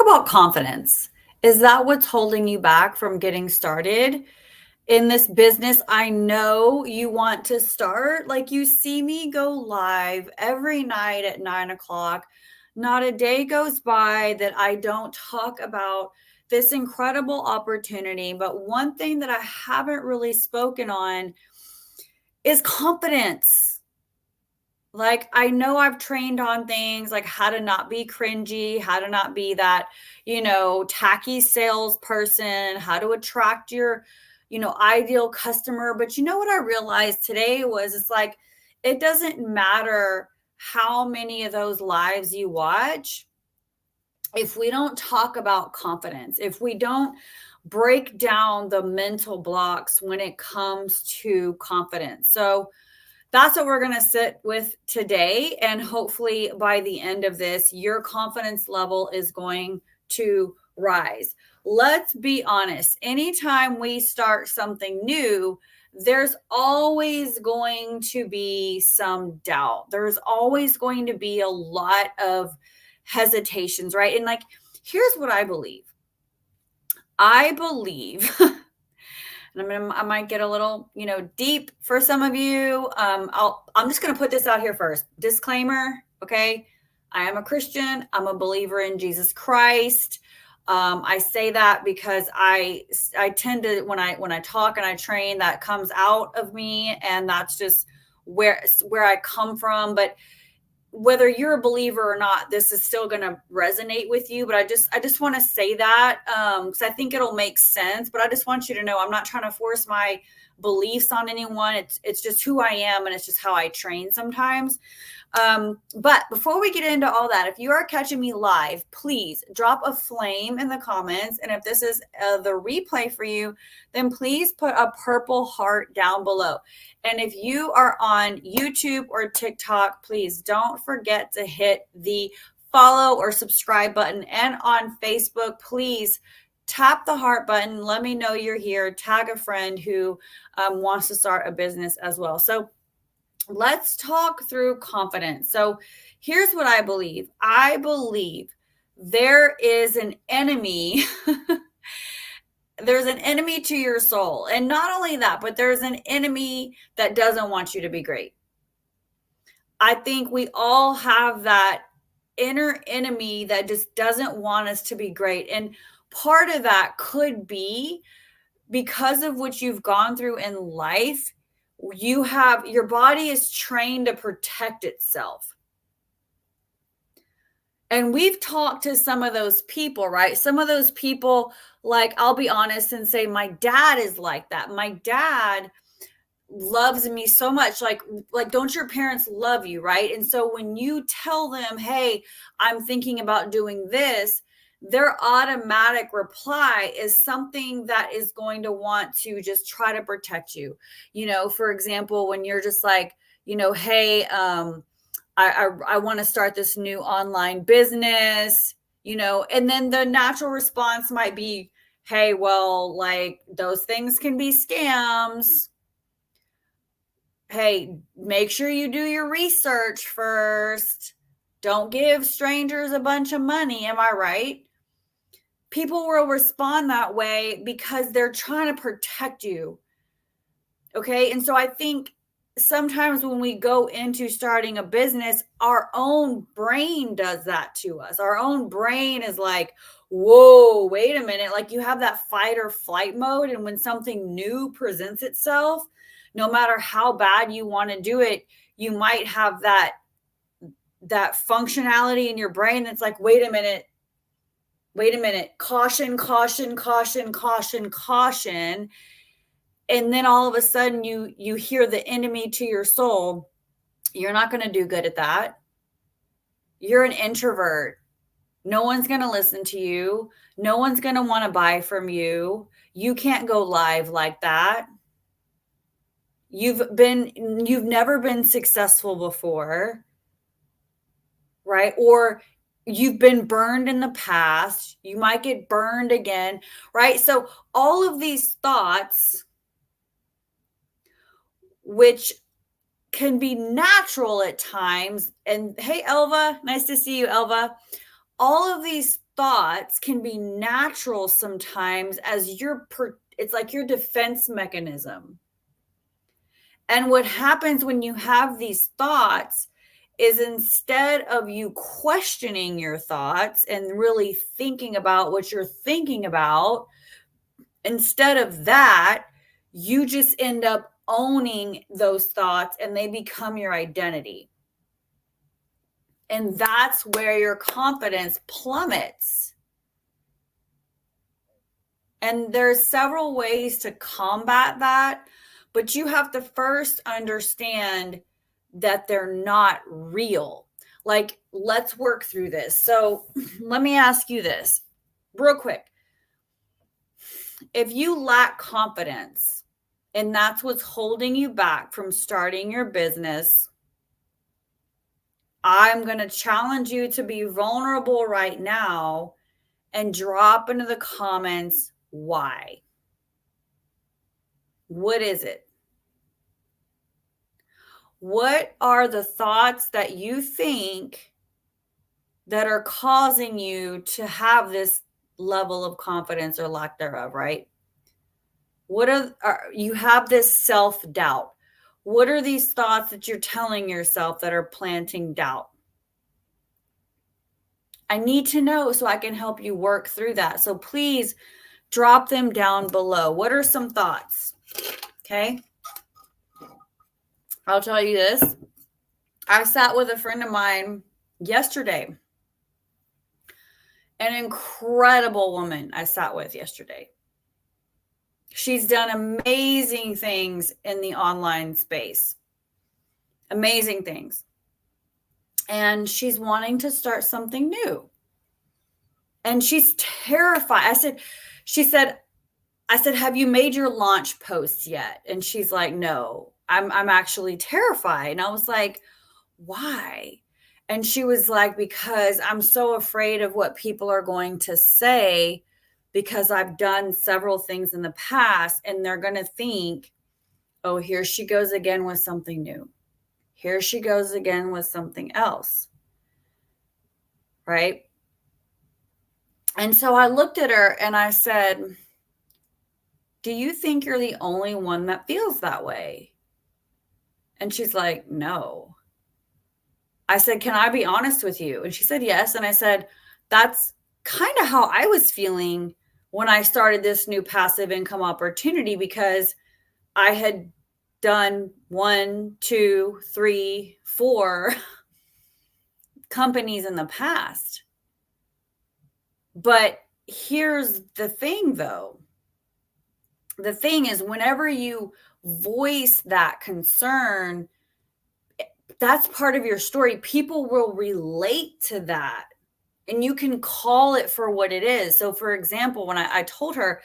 about confidence. Is that what's holding you back from getting started in this business? I know you want to start. Like you see me go live every night at 9 o'clock. Not a day goes by that I don't talk about this incredible opportunity. But one thing that I haven't really spoken on is confidence. Like, I know I've trained on things like how to not be cringy, how to not be that, tacky salesperson, how to attract your, ideal customer. But you know what I realized today was it's like, it doesn't matter how many of those lives you watch if we don't talk about confidence, if we don't break down the mental blocks when it comes to confidence. So, that's what we're going to sit with today. And hopefully, by the end of this, your confidence level is going to rise. Let's be honest. Anytime we start something new, there's always going to be some doubt. There's always going to be a lot of hesitations, right? And like, here's what I believe. I believe and I might get a little, deep for some of you. I'm just going to put this out here first. Disclaimer, okay? I am a Christian. I'm a believer in Jesus Christ. I say that because I tend to when I talk and I train, that comes out of me, and that's just where I come from. But whether you're a believer or not, this is still going to resonate with you. But I just want to say that because I think it'll make sense. But I just want you to know I'm not trying to force my beliefs on anyone. It's just who I am, and it's just how I train sometimes. But before we get into all that, if you are catching me live, please drop a flame in the comments. And if this is the replay for you, then please put a purple heart down below. And if you are on YouTube or TikTok, please don't forget to hit the follow or subscribe button. And on Facebook, please tap the heart button. Let me know you're here. Tag a friend who wants to start a business as well. So let's talk through confidence. So here's what I believe. I believe there is an enemy. There's an enemy to your soul. And not only that, but there's an enemy that doesn't want you to be great. I think we all have that inner enemy that just doesn't want us to be great. And part of that could be because of what you've gone through in life. Your body is trained to protect itself. And we've talked to some of those people, right? Some of those people, like, I'll be honest and say, my dad is like that. My dad loves me so much. Like, don't your parents love you, right? And so when you tell them, hey, I'm thinking about doing this, their automatic reply is something that is going to want to just try to protect you. For example, when you're just like, hey, I want to start this new online business, and then the natural response might be, hey, well, like those things can be scams. Hey, make sure you do your research first. Don't give strangers a bunch of money. Am I right? People will respond that way because they're trying to protect you. Okay. And so I think sometimes when we go into starting a business, our own brain does that to us. Our own brain is like, whoa, wait a minute. Like you have that fight or flight mode. And when something new presents itself, no matter how bad you want to do it, you might have that functionality in your brain that's like, wait a minute, caution, caution, caution, caution, caution. And then all of a sudden you hear the enemy to your soul. You're not going to do good at that. You're an introvert. No one's going to listen to you. No one's going to want to buy from you. You can't go live like that. You've never been successful before, right? Or you've been burned in the past. You might get burned again, right? So all of these thoughts, which can be natural at times. And hey, Elva, nice to see you, Elva. All of these thoughts can be natural sometimes as it's like your defense mechanism. And what happens when you have these thoughts is instead of you questioning your thoughts and really thinking about what you're thinking about, instead of that, you just end up owning those thoughts and they become your identity. And that's where your confidence plummets. And there's several ways to combat that, but you have to first understand that they're not real. Like, let's work through this. So let me ask you this real quick. If you lack confidence and that's what's holding you back from starting your business, I'm going to challenge you to be vulnerable right now and drop into the comments why. What is it? What are the thoughts that you think that are causing you to have this level of confidence or lack thereof, right? What are you have this self-doubt? What are these thoughts that you're telling yourself that are planting doubt? I need to know so I can help you work through that. So please drop them down below. What are some thoughts? Okay. I'll tell you this. I sat with a friend of mine yesterday. An incredible woman I sat with yesterday. She's done amazing things in the online space. Amazing things. And she's wanting to start something new. And she's terrified. She said, have you made your launch posts yet? And she's like, no, I'm actually terrified. And I was like, why? And she was like, because I'm so afraid of what people are going to say, because I've done several things in the past and they're going to think, oh, here she goes again with something new. Here she goes again with something else. Right? And so I looked at her and I said, do you think you're the only one that feels that way? And she's like, no. I said, can I be honest with you? And she said, yes. And I said, that's kind of how I was feeling when I started this new passive income opportunity, because I had done 1, 2, 3, 4 companies in the past. But here's the thing, though. The thing is, whenever you voice that concern, that's part of your story. People will relate to that, and you can call it for what it is. So, for example, when I told her,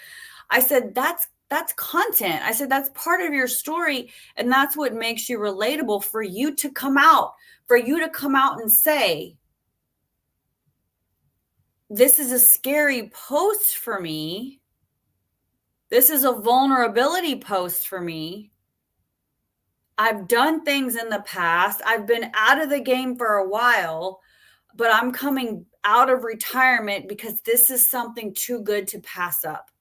I said, that's content. I said, that's part of your story, and that's what makes you relatable for you to come out and say, this is a scary post for me. This is a vulnerability post for me. I've done things in the past. I've been out of the game for a while, but I'm coming out of retirement because this is something too good to pass up.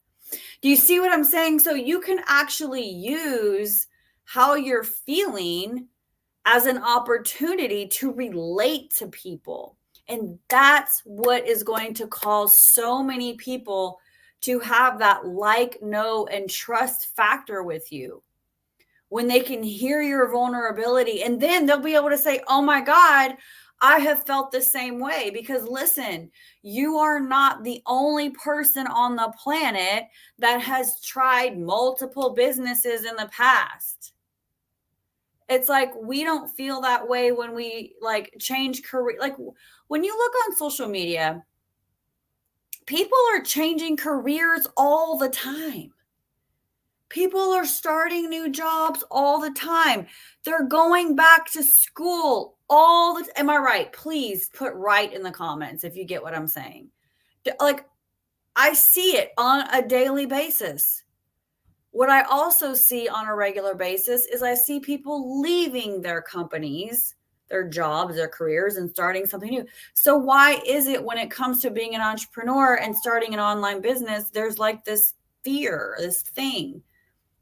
Do you see what I'm saying? So you can actually use how you're feeling as an opportunity to relate to people. And that's what is going to cause so many people to have that like, know, and trust factor with you. When they can hear your vulnerability, and then they'll be able to say, oh my God, I have felt the same way. Because listen, you are not the only person on the planet that has tried multiple businesses in the past. It's like, we don't feel that way when we like change career. Like when you look on social media, people are changing careers all the time. People are starting new jobs all the time. They're going back to school all the time. Am I right? Please put right in the comments if you get what I'm saying. Like, I see it on a daily basis. What I also see on a regular basis is I see people leaving their companies their jobs, their careers, and starting something new. So why is it when it comes to being an entrepreneur and starting an online business, there's like this fear, this thing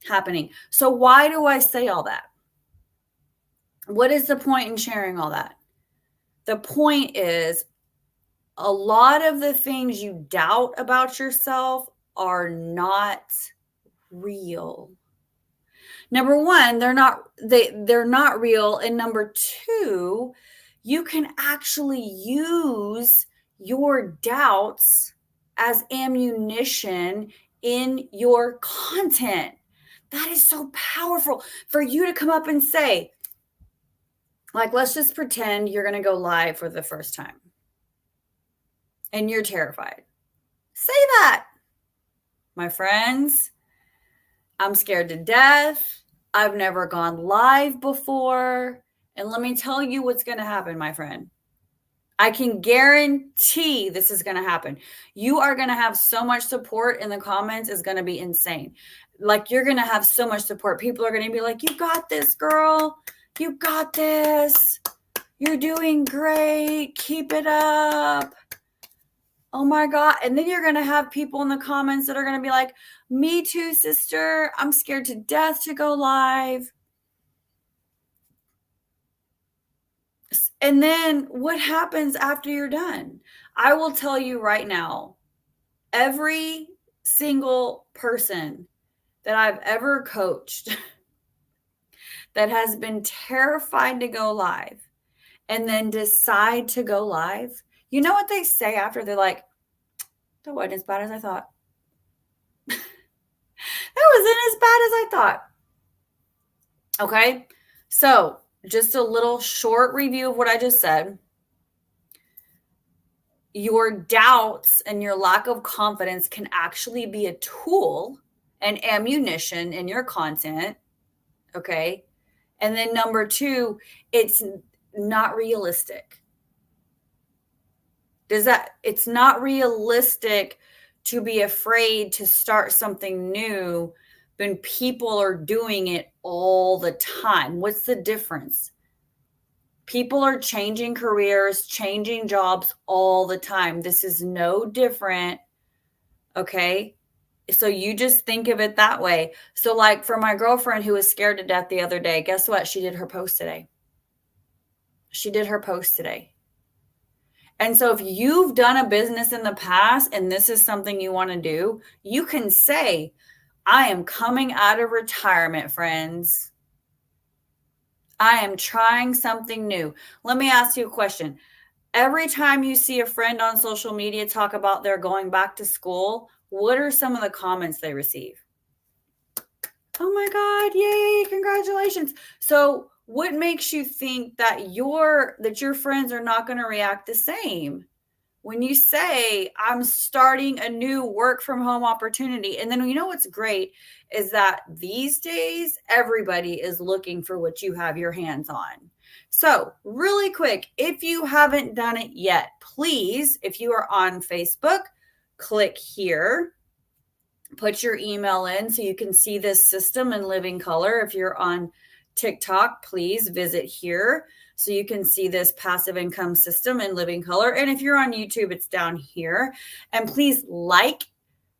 happening? So why do I say all that? What is the point in sharing all that? The point is, a lot of the things you doubt about yourself are not real. Number one, they're not real. And number two, you can actually use your doubts as ammunition in your content. That is so powerful for you to come up and say, like, let's just pretend you're going to go live for the first time and you're terrified. Say that. My friends, I'm scared to death. I've never gone live before. And let me tell you what's going to happen, my friend. I can guarantee this is going to happen. You are going to have so much support in the comments, is going to be insane. Like, you're going to have so much support. People are going to be like, you got this, girl. You got this. You're doing great. Keep it up. Oh my God. And then you're going to have people in the comments that are going to be like, me too, sister. I'm scared to death to go live. And then what happens after you're done? I will tell you right now, every single person that I've ever coached that has been terrified to go live and then decide to go live, you know what they say after? They're like, that wasn't as bad as I thought. That wasn't as bad as I thought. Okay, so just a little short review of what I just said. Your doubts and your lack of confidence can actually be a tool and ammunition in your content. Okay, and then number two, it's not realistic. It's not realistic to be afraid to start something new when people are doing it all the time. What's the difference? People are changing careers, changing jobs all the time. This is no different. Okay. So you just think of it that way. So, like, for my girlfriend who was scared to death the other day, guess what? She did her post today. And so if you've done a business in the past and this is something you want to do, you can say, I am coming out of retirement, friends. I am trying something new. Let me ask you a question. Every time you see a friend on social media talk about they're going back to school, what are some of the comments they receive? Oh my God, yay, congratulations. So what makes you think that your friends are not going to react the same when you say, I'm starting a new work from home opportunity? And then, you know what's great is that these days everybody is looking for what you have your hands on. So really quick, if you haven't done it yet, please, if you are on Facebook, click here. Put your email in so you can see this system in living color. If you're on TikTok, please visit here so you can see this passive income system in living color. And if you're on YouTube, it's down here. And please like,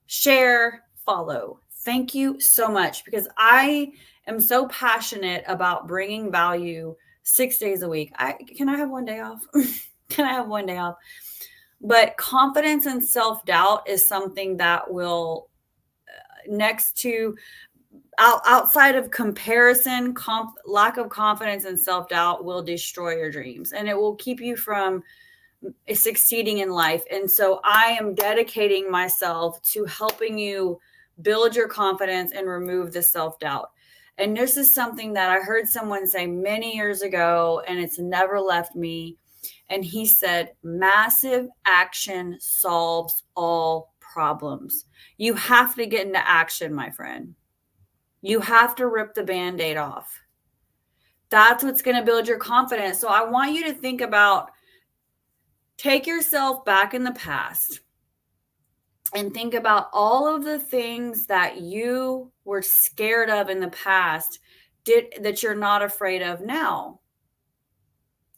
share, follow. Thank you so much, because I am so passionate about bringing value 6 days a week. Can I have one day off? Can I have one day off? But confidence and self-doubt is something that will, next to outside of comparison, lack of confidence and self-doubt will destroy your dreams, and it will keep you from succeeding in life. And so I am dedicating myself to helping you build your confidence and remove the self-doubt. And this is something that I heard someone say many years ago, and it's never left me. And he said, massive action solves all problems. You have to get into action, my friend. You have to rip the Band-Aid off. That's what's going to build your confidence. So I want you to think about, take yourself back in the past and think about all of the things that you were scared of in the past that you're not afraid of now.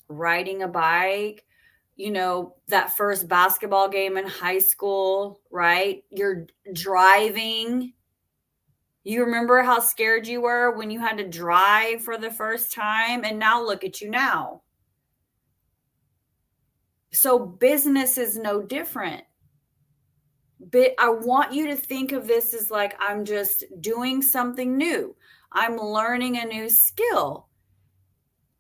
riding a bike, that first basketball game in high school, right? You're driving. You remember how scared you were when you had to drive for the first time? And now look at you now. So business is no different. But I want you to think of this as like, I'm just doing something new. I'm learning a new skill.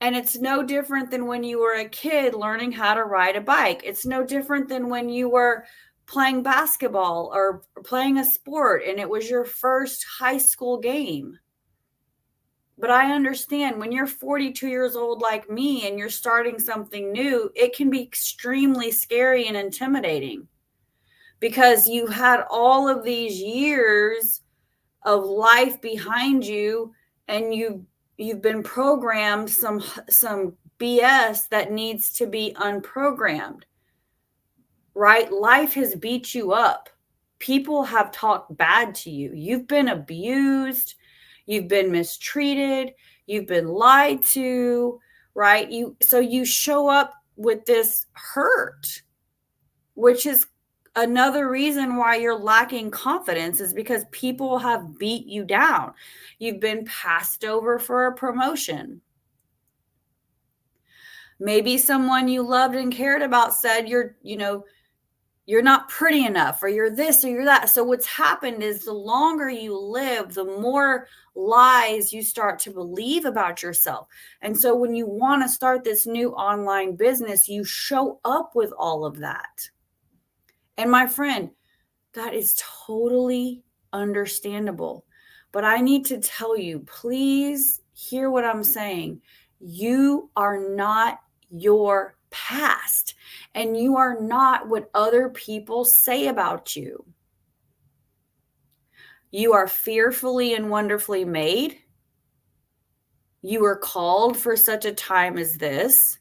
And it's no different than when you were a kid learning how to ride a bike. It's no different than when you were playing basketball or playing a sport and it was your first high school game. But I understand when you're 42 years old like me and you're starting something new, it can be extremely scary and intimidating because you had all of these years of life behind you and you've been programmed some BS that needs to be unprogrammed. Right? Life has beat you up. People have talked bad to you. You've been abused, you've been mistreated, you've been lied to, right? So you show up with this hurt, which is another reason why you're lacking confidence is because people have beat you down. You've been passed over for a promotion. Maybe someone you loved and cared about said you're not pretty enough, or you're this or you're that. So what's happened is the longer you live, the more lies you start to believe about yourself. And so when you want to start this new online business, you show up with all of that. And my friend, that is totally understandable. But I need to tell you, please hear what I'm saying. You are not your past, and you are not what other people say about you. You are fearfully and wonderfully made. You were called for such a time as this.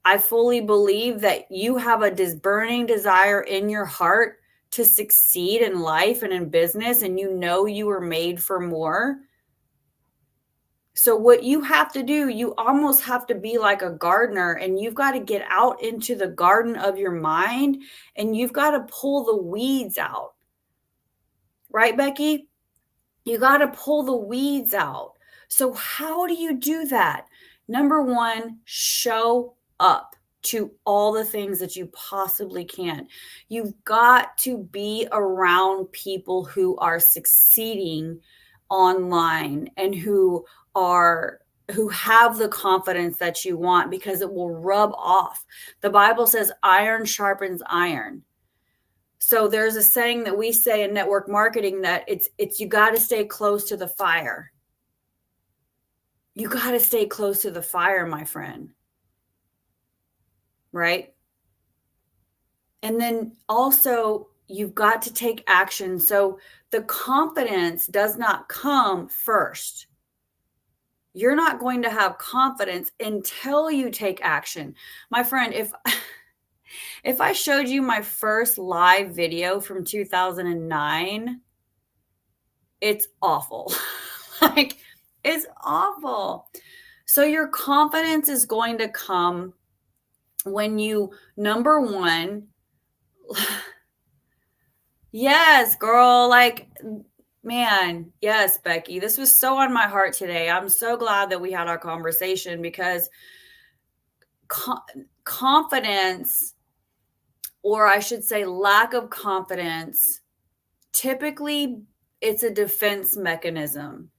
I fully believe that you have a burning desire in your heart to succeed in life and in business, and you were made for more. So what you have to do, you almost have to be like a gardener, and you've got to get out into the garden of your mind and you've got to pull the weeds out. Right, Becky? You got to pull the weeds out. So how do you do that? Number one, show up to all the things that you possibly can. You've got to be around people who are succeeding online and who have the confidence that you want, because it will rub off. The Bible says iron sharpens iron. So there's a saying that we say in network marketing that it's you got to stay close to the fire. You got to stay close to the fire, my friend. Right? And then also you've got to take action. So the confidence does not come first. You're not going to have confidence until you take action. My friend, if I showed you my first live video from 2009, it's awful. Like, it's awful. So your confidence is going to come when you, number one, yes, girl, like, man, yes, Becky, this was so on my heart today. I'm so glad that we had our conversation, because confidence, or I should say lack of confidence, typically it's a defense mechanism,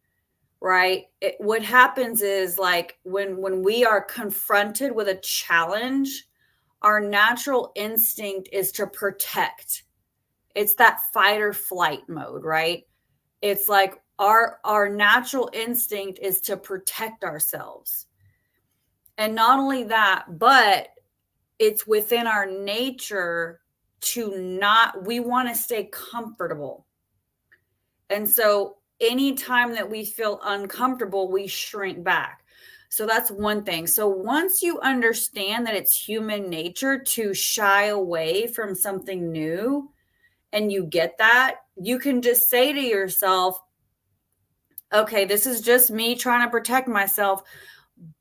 right? What happens is, like, when we are confronted with a challenge, our natural instinct is to protect. It's that fight or flight mode, right? It's like our natural instinct is to protect ourselves. And not only that, but it's within our nature we want to stay comfortable. And so anytime that we feel uncomfortable, we shrink back. So that's one thing. So once you understand that it's human nature to shy away from something new, and you get that, you can just say to yourself, okay, this is just me trying to protect myself,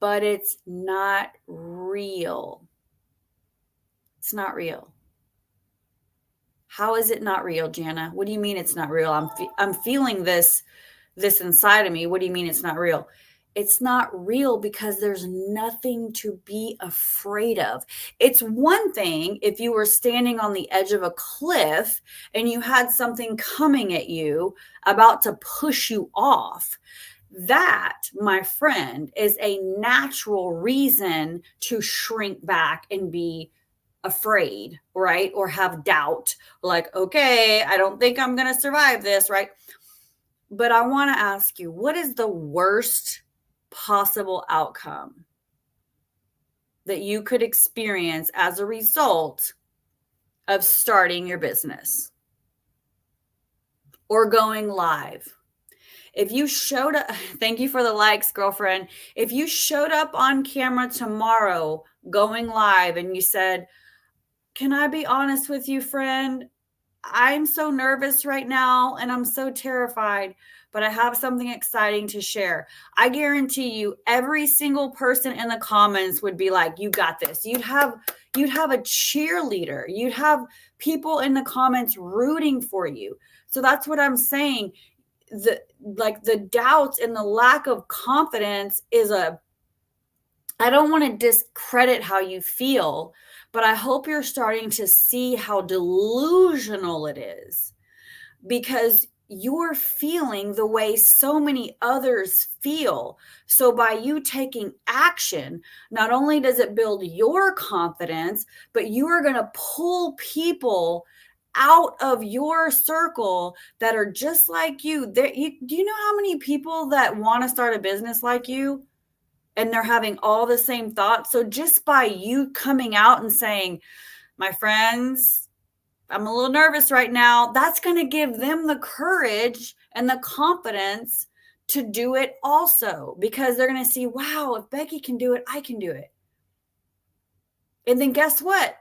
but it's not real. It's not real. How is it not real, Jana? What do you mean it's not real? I'm feeling this inside of me. What do you mean it's not real? It's not real because there's nothing to be afraid of. It's one thing if you were standing on the edge of a cliff and you had something coming at you about to push you off. That, my friend, is a natural reason to shrink back and be afraid, right? Or have doubt, like, okay, I don't think I'm going to survive this, right? But I want to ask you, what is the worst possible outcome that you could experience as a result of starting your business or going live? If you showed up, thank you for the likes, girlfriend. If you showed up on camera tomorrow going live and you said, can I be honest with you, friend? I'm so nervous right now and I'm so terrified, but I have something exciting to share. I guarantee you every single person in the comments would be like, you got this. You'd have a cheerleader. You'd have people in the comments rooting for you. So that's what I'm saying. The doubts and the lack of confidence is I don't want to discredit how you feel, but I hope you're starting to see how delusional it is because you're feeling the way so many others feel. So by you taking action, not only does it build your confidence, but you are going to pull people out of your circle that are just like you. Do you know how many people that want to start a business like you? And they're having all the same thoughts. So just by you coming out and saying, my friends, I'm a little nervous right now, that's going to give them the courage and the confidence to do it also, because they're going to see, wow, if Becky can do it, I can do it. And then guess what?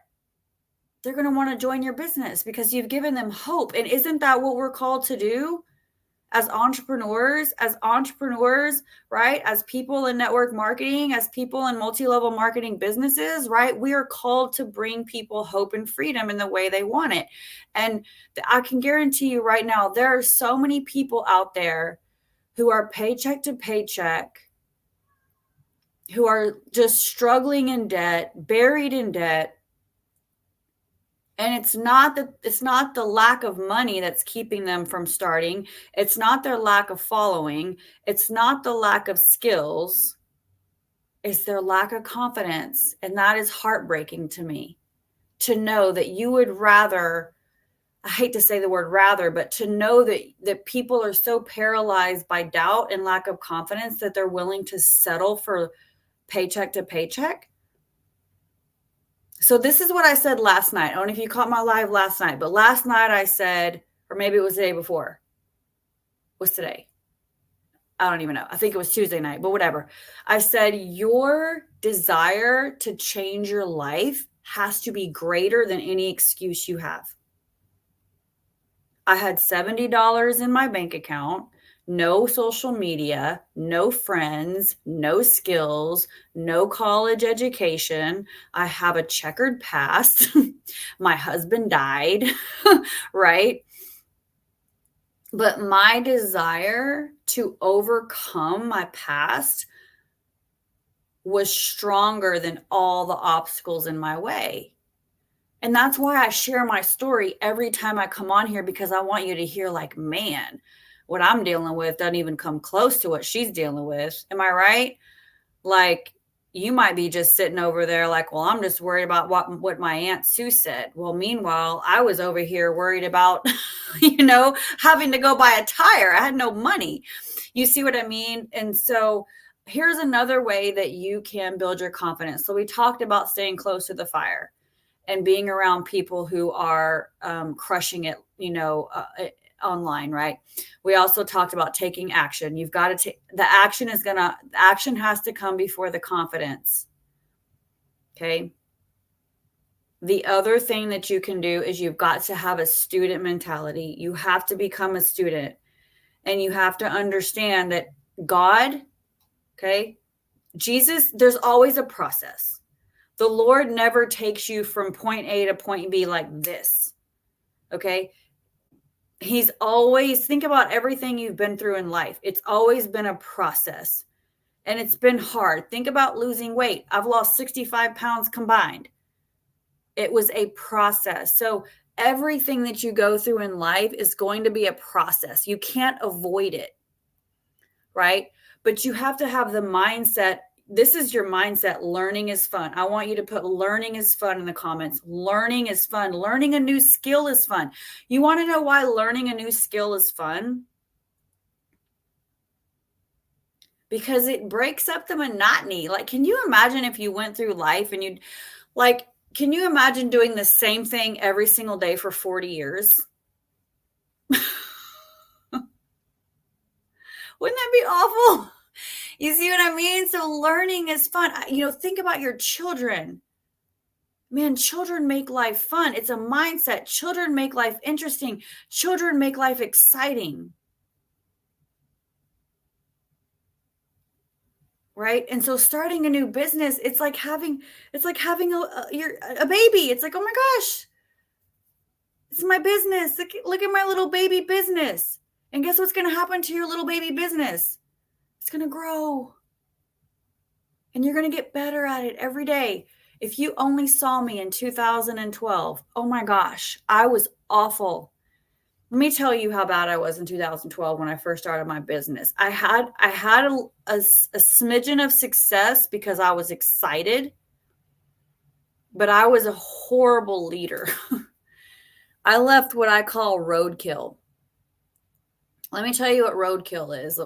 They're going to want to join your business because you've given them hope. And isn't that what we're called to do? As entrepreneurs, right? As people in network marketing, as people in multi-level marketing businesses, right? We are called to bring people hope and freedom in the way they want it. And I can guarantee you right now, there are so many people out there who are paycheck to paycheck, who are just struggling in debt, buried in debt. And it's not the lack of money that's keeping them from starting. It's not their lack of following. It's not the lack of skills. It's their lack of confidence. And that is heartbreaking to me, to know that you would rather, I hate to say the word rather, but to know that people are so paralyzed by doubt and lack of confidence that they're willing to settle for paycheck to paycheck. So this is what I said last night. I don't know if you caught my live last night, but last night I said, or maybe it was the day before. What's today? I don't even know. I think it was Tuesday night, but whatever. I said, your desire to change your life has to be greater than any excuse you have. I had $70 in my bank account. No social media, no friends, no skills, no college education. I have a checkered past. My husband died, right? But my desire to overcome my past was stronger than all the obstacles in my way. And that's why I share my story every time I come on here, because I want you to hear, like, man, what I'm dealing with doesn't even come close to what she's dealing with. Am I right? Like, you might be just sitting over there like, well, I'm just worried about what my Aunt Sue said. Well, meanwhile, I was over here worried about, having to go buy a tire. I had no money. You see what I mean? And so here's another way that you can build your confidence. So we talked about staying close to the fire and being around people who are crushing it, online, right? We also talked about taking action. You've got to take the action action has to come before the confidence. Okay. The other thing that you can do is you've got to have a student mentality. You have to become a student, and you have to understand that God, okay, Jesus, there's always a process. The Lord never takes you from point A to point B like this. Okay. He's always, think about everything you've been through in life. It's always been a process and it's been hard. Think about losing weight. I've lost 65 pounds combined. It was a process. So everything that you go through in life is going to be a process. You can't avoid it, right? But you have to have the mindset. This is your mindset. Learning is fun. I want you to put learning is fun in the comments. Learning is fun. Learning a new skill is fun. You want to know why learning a new skill is fun? Because it breaks up the monotony. Like, can you imagine if you went through life and you'd like, can you imagine doing the same thing every single day for 40 years? Wouldn't that be awful? You see what I mean? So learning is fun. Think about your children. Man, children make life fun. It's a mindset. Children make life interesting. Children make life exciting. Right? And so starting a new business, it's like having a baby. It's like, oh my gosh, it's my business. Look at my little baby business. And guess what's going to happen to your little baby business? It's going to grow. And you're going to get better at it every day. If you only saw me in 2012, oh my gosh, I was awful. Let me tell you how bad I was in 2012 when I first started my business. I had a smidgen of success because I was excited, but I was a horrible leader. I left what I call roadkill. Let me tell you what roadkill is.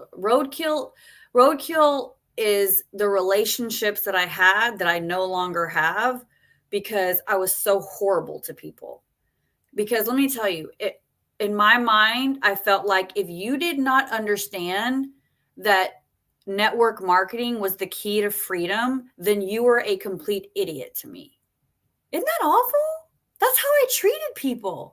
Roadkill is the relationships that I had that I no longer have because I was so horrible to people. Because let me tell you, in my mind, I felt like if you did not understand that network marketing was the key to freedom, then you were a complete idiot to me. Isn't that awful? That's how I treated people.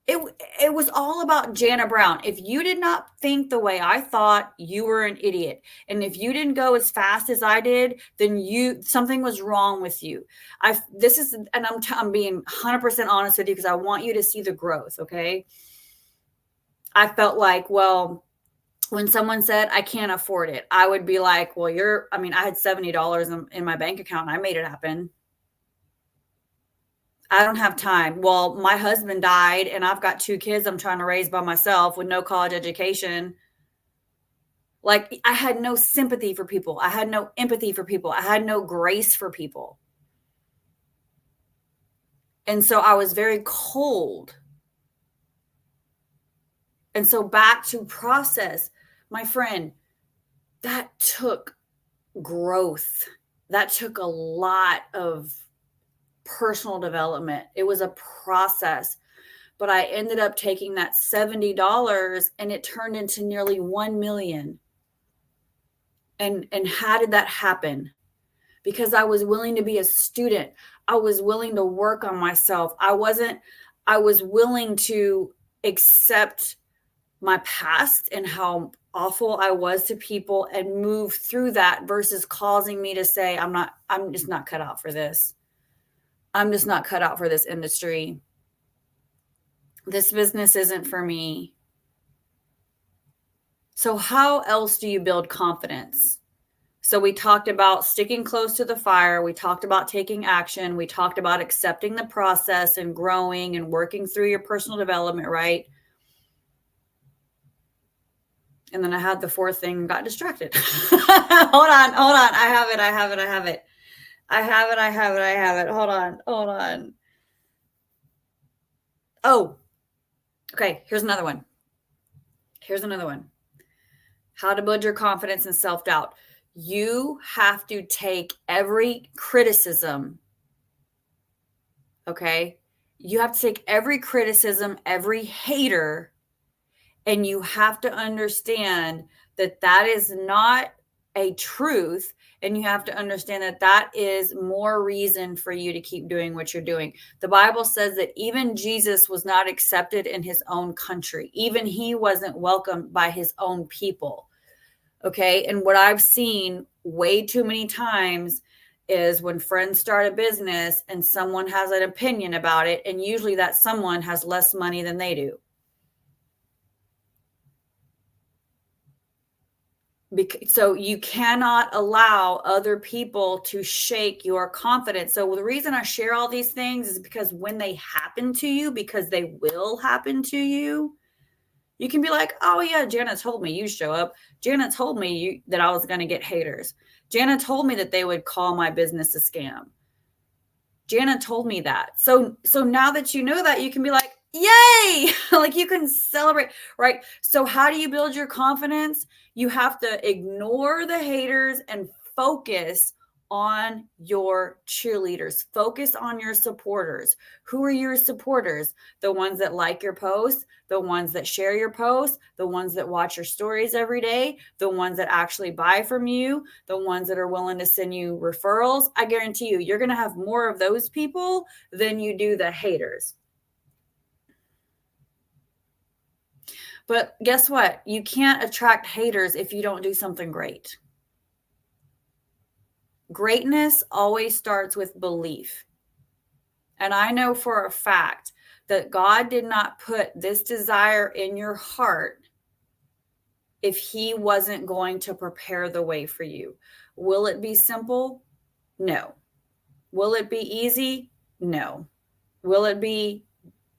It was all about Jana Brown. If you did not think the way I thought, you were an idiot. And if you didn't go as fast as I did, then something was wrong with you. I'm being 100% honest with you because I want you to see the growth. Okay. I felt like, well, when someone said I can't afford it, I would be like, well, I had $70 in my bank account and I made it happen. I don't have time. Well, my husband died and I've got 2 kids I'm trying to raise by myself with no college education. Like, I had no sympathy for people. I had no empathy for people. I had no grace for people. And so I was very cold. And so back to process, my friend, that took growth. That took a lot of personal development. It was a process, but I ended up taking that $70 and it turned into nearly 1 million. And how did that happen? Because I was willing to be a student. I was willing to work on myself. I was willing to accept my past and how awful I was to people and move through that versus causing me to say, I'm just not cut out for this. I'm just not cut out for this industry. This business isn't for me. So how else do you build confidence? So we talked about sticking close to the fire. We talked about taking action. We talked about accepting the process and growing and working through your personal development, right? And then I had the 4th thing and got distracted. Hold on. I have it. Hold on. Oh, okay. Here's another one. How to build your confidence and self-doubt. You have to take every criticism. Okay. You have to take every criticism, every hater, and you have to understand that that is not a truth. And you have to understand that that is more reason for you to keep doing what you're doing. The Bible says that even Jesus was not accepted in his own country. Even he wasn't welcomed by his own people. Okay. And what I've seen way too many times is when friends start a business and someone has an opinion about it, and usually that someone has less money than they do. So you cannot allow other people to shake your confidence. So the reason I share all these things is because when they happen to you, because they will happen to you, you can be like, oh yeah, Jana told me you show up. Jana told me that I was going to get haters. Jana told me that they would call my business a scam. Jana told me that. So now that you know that, you can be like, yay, like you can celebrate, right? So how do you build your confidence? You have to ignore the haters and focus on your cheerleaders. Focus on your supporters. Who are your supporters? The ones that like your posts, the ones that share your posts, the ones that watch your stories every day, the ones that actually buy from you, the ones that are willing to send you referrals. I guarantee you, you're going to have more of those people than you do the haters. But guess what? You can't attract haters if you don't do something great. Greatness always starts with belief. And I know for a fact that God did not put this desire in your heart if He wasn't going to prepare the way for you. Will it be simple? No. Will it be easy? No. Will it be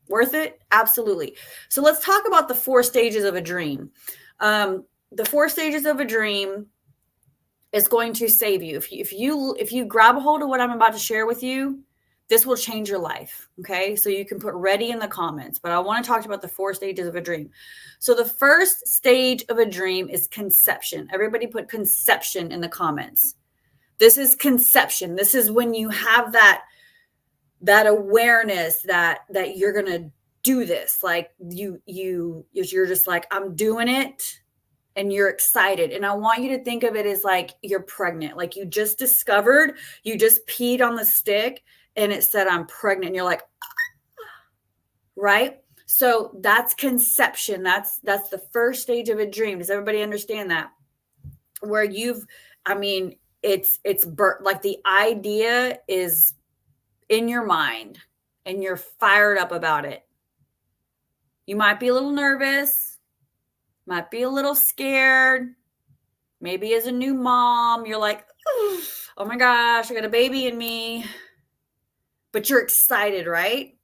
worth it? Absolutely. So let's talk about the 4 stages of a dream. The 4 stages of a dream is going to save you. If you grab a hold of what I'm about to share with you, this will change your life. Okay. So you can put ready in the comments, but I want to talk about the 4 stages of a dream. So the first stage of a dream is conception. Everybody put conception in the comments. This is conception. This is when you have that awareness that you're going to do this. Like you're just like, I'm doing it. And you're excited. And I want you to think of it as like you're pregnant. Like you just discovered, you just peed on the stick and it said, I'm pregnant. And you're like, right? So that's conception. That's the first stage of a dream. Does everybody understand that? Where it's birth, like the idea is in your mind and you're fired up about it. You might be a little nervous. Might be a little scared. Maybe as a new mom, you're like, oh my gosh, I got a baby in me. But you're excited, right?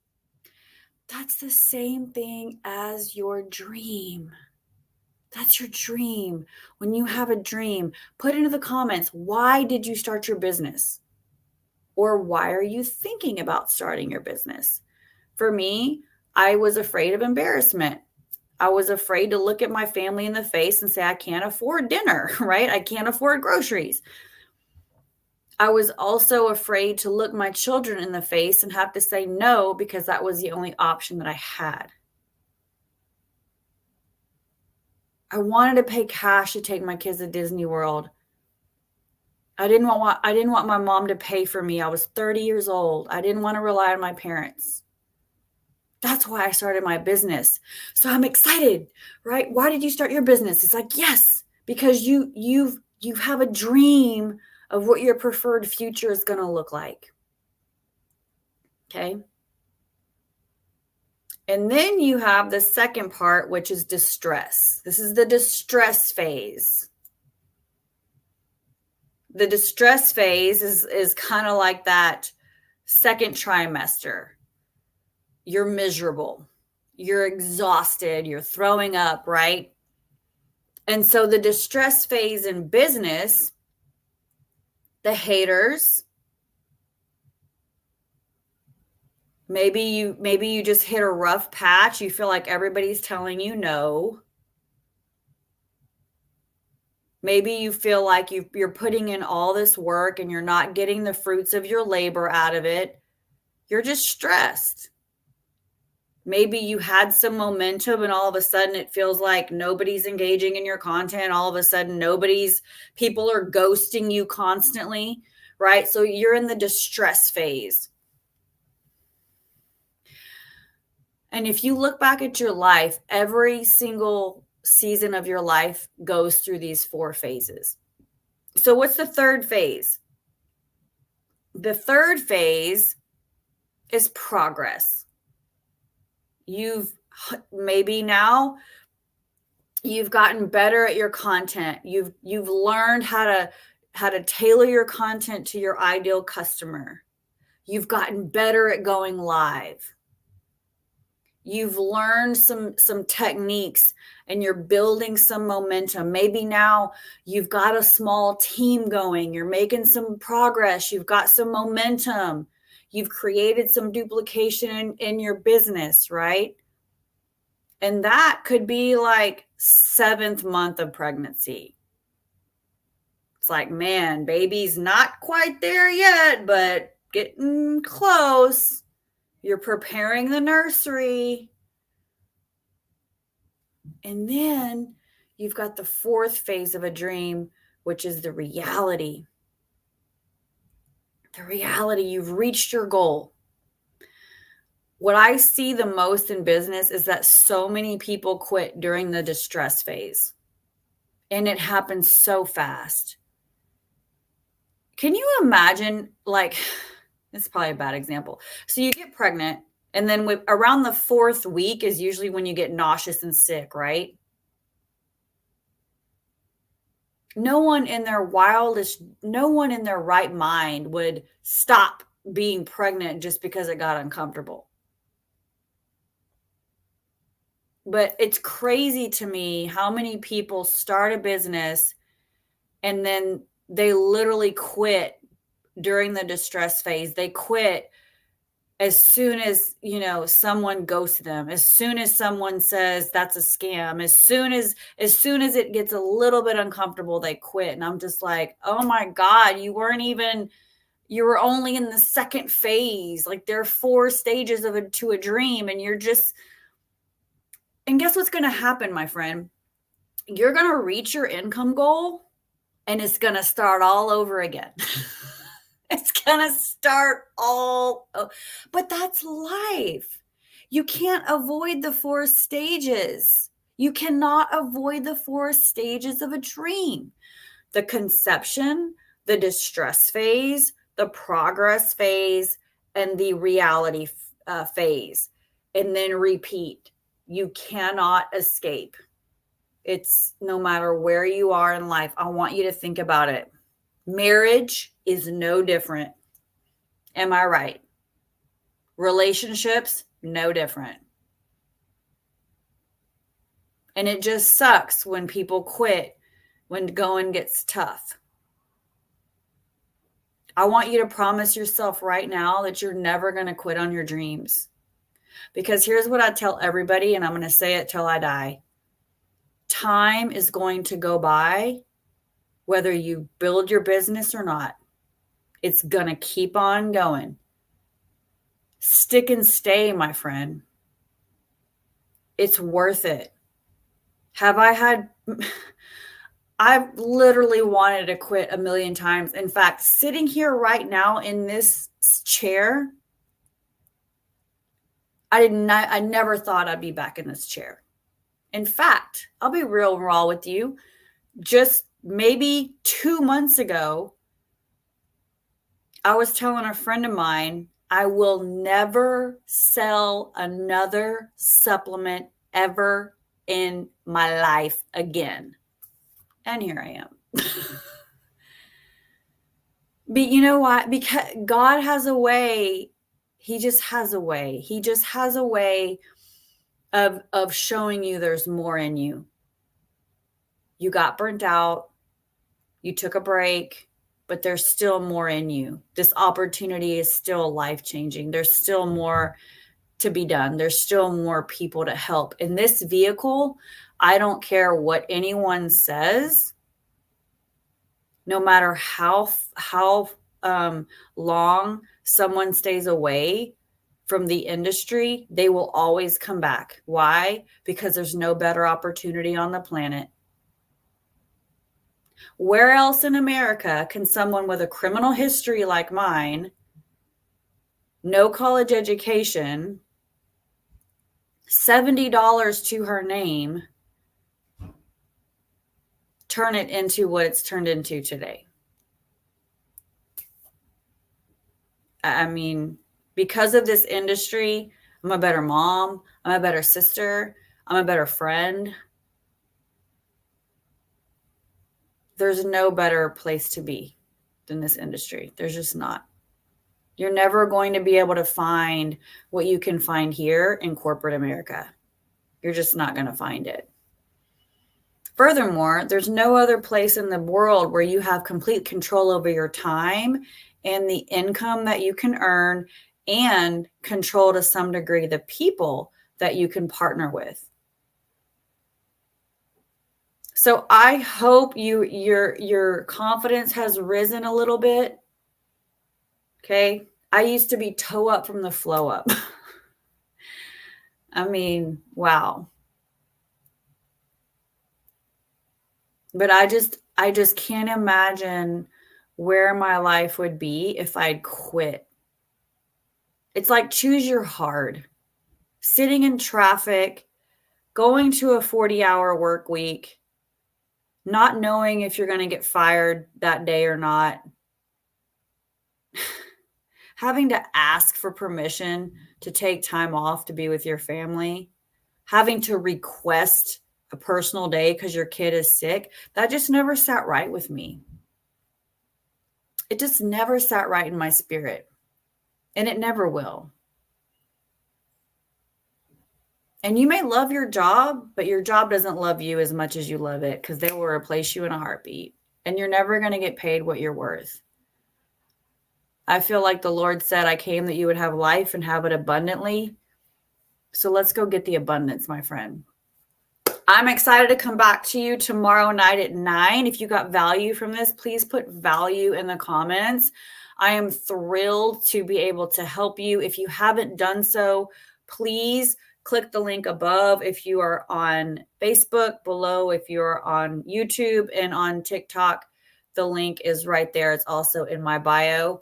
That's the same thing as your dream. That's your dream. When you have a dream, put into the comments, why did you start your business? Or why are you thinking about starting your business? For me, I was afraid of embarrassment. I was afraid to look at my family in the face and say, I can't afford dinner, right? I can't afford groceries. I was also afraid to look my children in the face and have to say no because that was the only option that I had. I wanted to pay cash to take my kids to Disney World. I didn't want my mom to pay for me. I was 30 years old. I didn't want to rely on my parents. That's why I started my business. So I'm excited, right? Why did you start your business? It's like, yes, because you have a dream of what your preferred future is going to look like. Okay. And then you have the second part, which is distress. This is the distress phase. The distress phase is kind of like that second trimester. You're miserable, you're exhausted, you're throwing up, right? And so the distress phase in business, the haters, maybe you just hit a rough patch, you feel like everybody's telling you no. Maybe you feel like you're putting in all this work and you're not getting the fruits of your labor out of it. You're just stressed. Maybe you had some momentum and all of a sudden it feels like nobody's engaging in your content. All of a sudden people are ghosting you constantly, right? So you're in the distress phase. And if you look back at your life, every single season of your life goes through these 4 phases. So what's the third phase? The third phase is progress. Maybe now you've gotten better at your content. You've learned how to tailor your content to your ideal customer. You've gotten better at going live. You've learned some techniques and you're building some momentum. Maybe now you've got a small team going. You're making some progress. You've got some momentum. You've created some duplication in your business, right? And that could be like 7th month of pregnancy. It's like, man, baby's not quite there yet, but getting close. You're preparing the nursery. And then you've got the 4th phase of a dream, which is the reality. The reality, you've reached your goal. What I see the most in business is that so many people quit during the distress phase. And it happens so fast. Can you imagine, like, this is probably a bad example. So you get pregnant, and then around the 4th week is usually when you get nauseous and sick, right? No one in their right mind would stop being pregnant just because it got uncomfortable. But it's crazy to me how many people start a business and then they literally quit during the distress phase. They quit as soon as, someone ghosts them, as soon as someone says that's a scam, as soon as it gets a little bit uncomfortable, they quit. And I'm just like, oh my God, you were only in the 2nd phase. Like, there are 4 stages to a dream, and and guess what's going to happen, my friend? You're going to reach your income goal and it's going to start all over again. It's going to start but that's life. You can't avoid the 4 stages. You cannot avoid the 4 stages of a dream. The conception, the distress phase, the progress phase, and the reality phase. And then repeat. You cannot escape. It's no matter where you are in life. I want you to think about it. Marriage is no different. Am I right? Relationships, no different. And it just sucks when people quit when going gets tough. I want you to promise yourself right now that you're never going to quit on your dreams. Because here's what I tell everybody, and I'm going to say it till I die. Time is going to go by whether you build your business or not. It's going to keep on going. Stick and stay, my friend. It's worth it. I've literally wanted to quit a million times. In fact, sitting here right now in this chair, I never thought I'd be back in this chair. In fact, I'll be real raw with you. Just maybe 2 months ago, I was telling a friend of mine, I will never sell another supplement ever in my life again. And here I am. But you know what? Because God has a way. He just has a way. He just has a way of showing you there's more in you. You got burnt out. You took a break, but there's still more in you. This opportunity is still life-changing. There's still more to be done. There's still more people to help. In this vehicle, I don't care what anyone says. No matter how long someone stays away from the industry, they will always come back. Why? Because there's no better opportunity on the planet. Where else in America can someone with a criminal history like mine, no college education, $70 to her name, turn it into what it's turned into today. I mean, because of this industry, I'm a better mom. I'm a better sister. I'm a better friend. There's no better place to be than this industry. There's just not. You're never going to be able to find what you can find here in corporate America. You're just not going to find it. Furthermore, there's no other place in the world where you have complete control over your time and the income that you can earn, and control to some degree the people that you can partner with. So I hope your confidence has risen a little bit. Okay? I used to be toe up from the flow up. I mean, wow. But I just can't imagine where my life would be if I'd quit. It's like choose your hard. Sitting in traffic, going to a 40-hour work week, not knowing if you're going to get fired that day or not. Having to ask for permission to take time off to be with your family. Having to request a personal day because your kid is sick. That just never sat right with me. It just never sat right in my spirit. And it never will. And you may love your job, but your job doesn't love you as much as you love it, because they will replace you in a heartbeat. And you're never going to get paid what you're worth. I feel like the Lord said, I came that you would have life and have it abundantly. So let's go get the abundance, my friend. I'm excited to come back to you tomorrow night at 9. If you got value from this, please put value in the comments. I am thrilled to be able to help you. If you haven't done so, please click the link above if you are on Facebook, below if you're on YouTube, and on TikTok. The link is right there. It's also in my bio.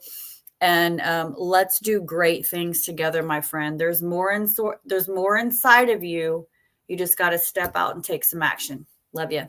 And let's do great things together, my friend. There's more inside of you. You just got to step out and take some action. Love you.